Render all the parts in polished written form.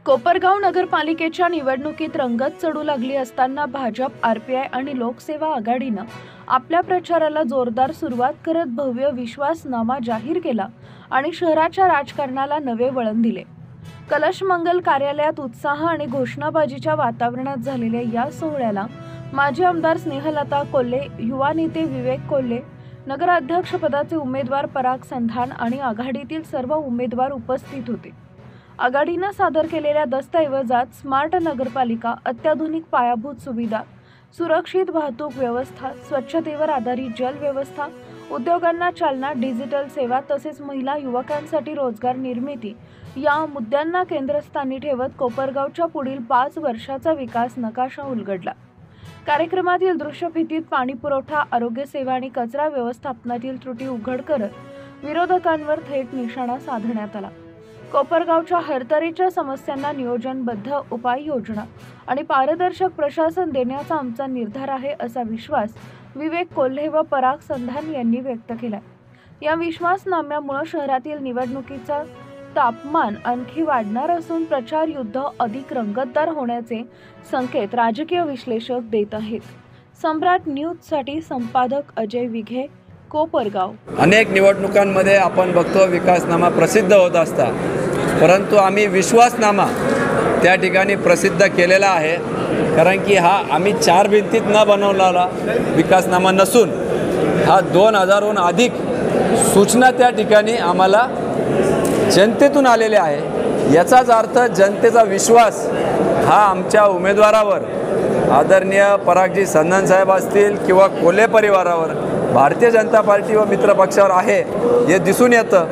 कोपरगाव नगरपालिकेच्या निवडणुकीत रंगत चढू लागली असताना भाजप, आरपीआय आणि लोकसेवा आघाडीनं आपल्या प्रचाराला जोरदार सुरुवात करत भव्य विश्वासनामा जाहीर केला आणि शहराच्या राजकारणाला नवे वळण दिले। कलश मंगल कार्यालयात उत्साह आणि घोषणाबाजीच्या वातावरणात झालेल्या या सोहळ्याला माजी आमदार स्नेहलता कोल्हे, युवा नेते विवेक कोल्हे, नगराध्यक्षपदाचे उमेदवार पराग संधान आणि आघाडीतील सर्व उमेदवार उपस्थित होते। आघाडीनं सादर केलेल्या दस्तऐवजात स्मार्ट नगरपालिका, अत्याधुनिक पायाभूत सुविधा, सुरक्षित वाहतूक व्यवस्था, स्वच्छतेवर आधारित जल व्यवस्था, उद्योगांना चालना, डिजिटल सेवा तसेच महिला युवकांसाठी रोजगार निर्मिती या मुद्द्यांना केंद्रस्थानी ठेवत कोपरगावच्या पुढील 5 वर्षाचा विकास नकाशा उलगडला। कार्यक्रमातील दृश्यफितीत पाणी पुरवठा, आरोग्य सेवा आणि कचरा व्यवस्थापनातील त्रुटी उघड करत विरोधकांवर थेट निशाणा साधण्यात आला। कोपरगावच्या हरतऱ्हेच्या समस्यांना नियोजनबद्ध उपाययोजना आणि पारदर्शक प्रशासन देण्याचा आमचा निर्धार आहे, असा विश्वास विवेक कोल्हे व पराग संधान यांनी व्यक्त केला। या विश्वासनाम्यामुळे शहरातील निवडणुकीचा तापमान आणखी वाढणार असून प्रचार युद्ध अधिक रंगतदार होण्याचे संकेत राजकीय विश्लेषक देत आहेत। सम्राट न्यूजसाठी संपादक अजय विघे, कोपरगाव। अनेक निवडणुकांमध्ये आपण बघतो विकासनामा प्रसिद्ध होत असता, परंतु आम्ही विश्वासनामा त्या ठिकाणी प्रसिद्ध केलेला आहे। कारण की हा आम्ही 4 भिंतीत न बनवलेला विकासनामा नसून हा 2000हून अधिक सूचना त्या ठिकाणी आम्हाला जनतेतून आलेले आहे। याचाच अर्थ जनतेचा विश्वास हा आमच्या उमेदवारावर, आदरणीय परागजी संधान साहेब असतील किंवा कोल्हे परिवारावर, भारतीय जनता पार्टी व मित्र पक्षावर आहे हे दिसून येतं।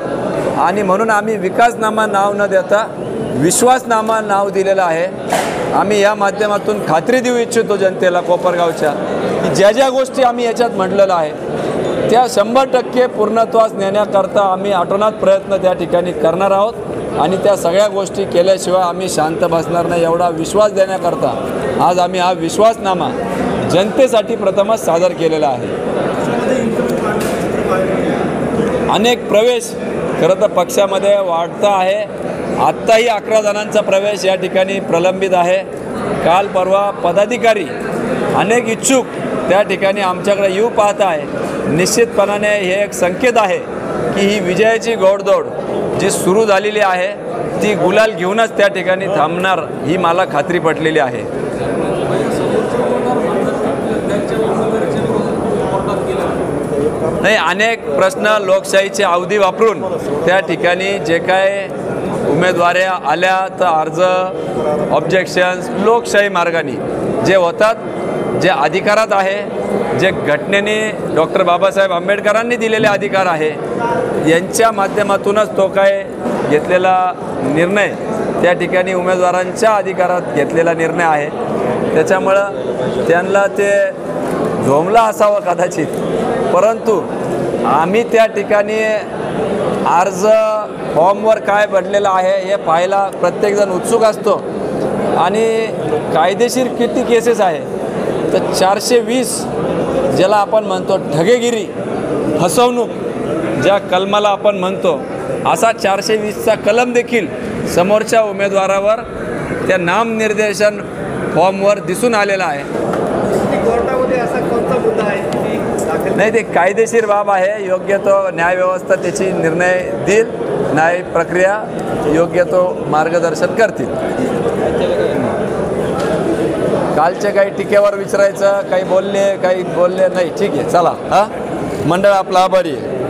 आणि म्हणून आम्ही विकासनामा नाव न देता विश्वासनामा नाव दिलेलं आहे। आम्ही या माध्यमातून खात्री देऊ इच्छितो जनतेला कोपरगावच्या की ज्या ज्या गोष्टी आम्ही याच्यात म्हटलेलं आहे त्या 100% पूर्णत्वास नेण्याकरता आम्ही आटोनात प्रयत्न त्या ठिकाणी करणार आहोत आणि त्या सगळ्या गोष्टी केल्याशिवाय आम्ही शांत बसणार नाही, एवढा विश्वास देण्याकरता आज आम्ही हा विश्वासनामा जनतेसाठी प्रथमच सादर केलेला आहे। अनेक प्रवेश खरं तर पक्षामध्ये वाढता आहे। आत्ताही 11 जणांचा प्रवेश या ठिकाणी प्रलंबित आहे। काल परवा पदाधिकारी अनेक इच्छुक त्या ठिकाणी आमच्याकडे येऊ पाहत आहे। निश्चितपणाने हे एक संकेत आहे की ही विजयाची घोडदौड जी सुरू झालेली आहे ती गुलाल घेऊनच त्या ठिकाणी थांबणार, ही मला खात्री पटलेली आहे। नाही, अनेक प्रश्न लोकशाहीचे अवधी वापरून त्या ठिकाणी जे काय उमेदवाऱ्या आल्या तर अर्ज, ऑब्जेक्शन्स लोकशाही मार्गाने जे होतात, जे अधिकारात आहे, जे घटनेने डॉक्टर बाबासाहेब आंबेडकरांनी दिलेले अधिकार आहे, यांच्या माध्यमातूनच तो काय घेतलेला निर्णय त्या ठिकाणी उमेदवारांच्या अधिकारात घेतलेला निर्णय आहे। त्याच्यामुळं त्यांना ते झोंबला असावं कदाचित, परंतु आम्ही त्या ठिकाणी अर्ज फॉर्मवर काय भरलेलं आहे हे पाहायला प्रत्येकजण उत्सुक असतो। आणि कायदेशीर किती केसेस आहे तर 420 ज्याला आपण म्हणतो ठगेगिरी, फसवणूक ज्या कलमाला आपण म्हणतो, असा 420चा कलम देखील समोरच्या उमेदवारावर त्या नामनिर्देशन फॉर्मवर दिसून आलेला आहे। कोर्टामध्ये असा कोणता मुद्दा आहे? नाही, ते कायदेशीर बाब आहे। योग्य तो न्यायव्यवस्था त्याची निर्णय देईल, न्याय प्रक्रिया योग्य तो मार्गदर्शन करतील। कालचे काही टीकेवर विचारायचं, काही बोलले नाही, ठीक आहे, चला। मंडळ आपला आभारी आहे।